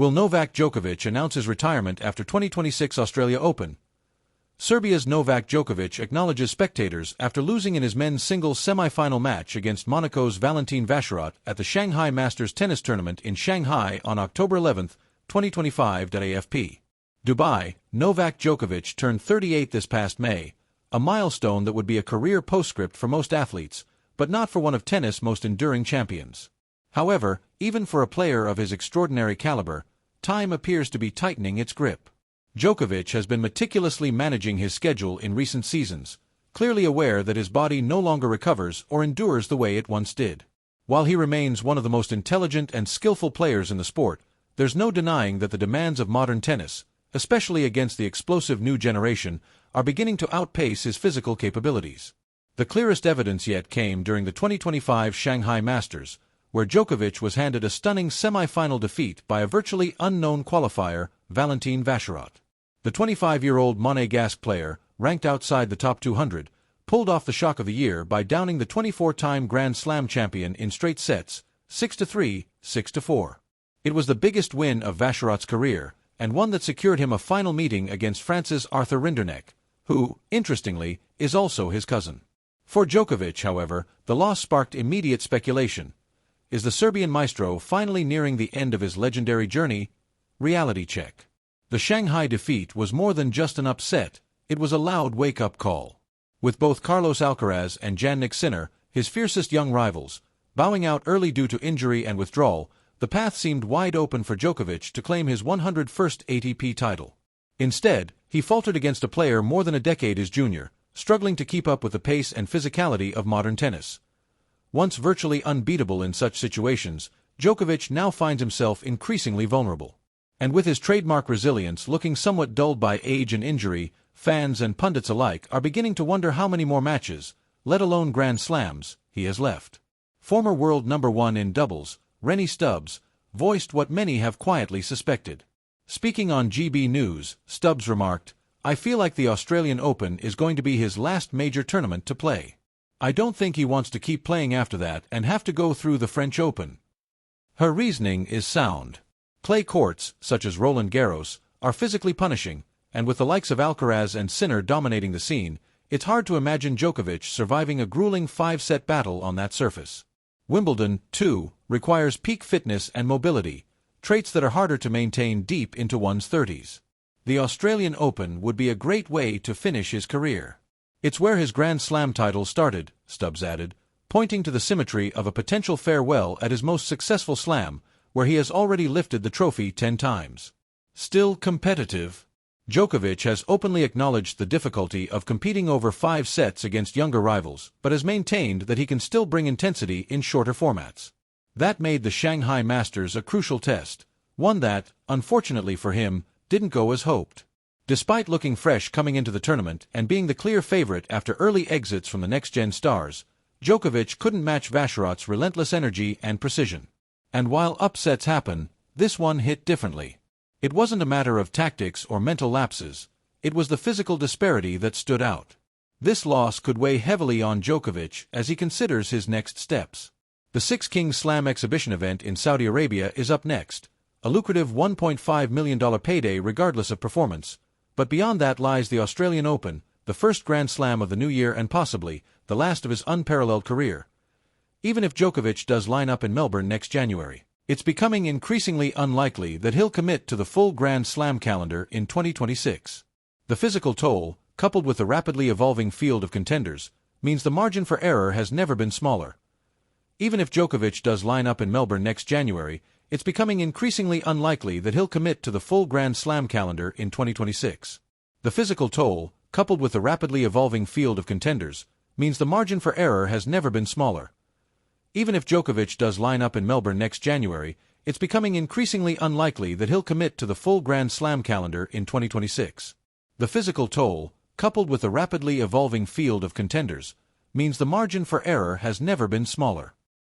Will Novak Djokovic announce his retirement after 2026 Australia Open? Serbia's Novak Djokovic acknowledges spectators after losing in his men's singles semi-final match against Monaco's Valentin Vacherot at the Shanghai Masters Tennis Tournament in Shanghai on October 11, 2025. AFP. Dubai, Novak Djokovic turned 38 this past May, a milestone that would be a career postscript for most athletes, but not for one of tennis' most enduring champions. However, even for a player of his extraordinary caliber, time appears to be tightening its grip. Djokovic has been meticulously managing his schedule in recent seasons, clearly aware that his body no longer recovers or endures the way it once did. While he remains one of the most intelligent and skillful players in the sport, there's no denying that the demands of modern tennis, especially against the explosive new generation, are beginning to outpace his physical capabilities. The clearest evidence yet came during the 2025 Shanghai Masters, where Djokovic was handed a stunning semi-final defeat by a virtually unknown qualifier, Valentin Vacherot. The 25-year-old Monegasque player, ranked outside the top 200, pulled off the shock of the year by downing the 24-time Grand Slam champion in straight sets, 6-3, 6-4. It was the biggest win of Vacherot's career, and one that secured him a final meeting against France's Arthur Rinderknecht, who, interestingly, is also his cousin. For Djokovic, however, the loss sparked immediate speculation. Is the Serbian maestro finally nearing the end of his legendary journey? Reality check. The Shanghai defeat was more than just an upset, it was a loud wake-up call. With both Carlos Alcaraz and Jannik Sinner, his fiercest young rivals, bowing out early due to injury and withdrawal, the path seemed wide open for Djokovic to claim his 101st ATP title. Instead, he faltered against a player more than a decade his junior, struggling to keep up with the pace and physicality of modern tennis. Once virtually unbeatable in such situations, Djokovic now finds himself increasingly vulnerable. And with his trademark resilience looking somewhat dulled by age and injury, fans and pundits alike are beginning to wonder how many more matches, let alone Grand Slams, he has left. Former world number 1 in doubles, Rennie Stubbs, voiced what many have quietly suspected. Speaking on GB News, Stubbs remarked, "I feel like the Australian Open is going to be his last major tournament to play. I don't think he wants to keep playing after that and have to go through the French Open." Her reasoning is sound. Clay courts, such as Roland Garros, are physically punishing, and with the likes of Alcaraz and Sinner dominating the scene, it's hard to imagine Djokovic surviving a grueling 5-set battle on that surface. Wimbledon, too, requires peak fitness and mobility, traits that are harder to maintain deep into one's 30s. The Australian Open would be a great way to finish his career. It's where his Grand Slam title started, Stubbs added, pointing to the symmetry of a potential farewell at his most successful slam, where he has already lifted the trophy 10 times. Still competitive, Djokovic has openly acknowledged the difficulty of competing over 5 sets against younger rivals, but has maintained that he can still bring intensity in shorter formats. That made the Shanghai Masters a crucial test, one that, unfortunately for him, didn't go as hoped. Despite looking fresh coming into the tournament and being the clear favorite after early exits from the next-gen stars, Djokovic couldn't match Vacherot's relentless energy and precision. And while upsets happen, this one hit differently. It wasn't a matter of tactics or mental lapses, it was the physical disparity that stood out. This loss could weigh heavily on Djokovic as he considers his next steps. The Six Kings Slam exhibition event in Saudi Arabia is up next, a lucrative $1.5 million payday regardless of performance. But beyond that lies the Australian Open, the first Grand Slam of the new year and possibly the last of his unparalleled career. Even if Djokovic does line up in Melbourne next January, it's becoming increasingly unlikely that he'll commit to the full Grand Slam calendar in 2026. The physical toll, coupled with the rapidly evolving field of contenders, means the margin for error has never been smaller. Even if Djokovic does line up in Melbourne next January, it's becoming increasingly unlikely that he'll commit to the full Grand Slam calendar in 2026. The physical toll, coupled with the rapidly evolving field of contenders, means the margin for error has never been smaller. Even if Djokovic does line up in Melbourne next January, it's becoming increasingly unlikely that he'll commit to the full Grand Slam calendar in 2026. The physical toll, coupled with the rapidly evolving field of contenders, means the margin for error has never been smaller.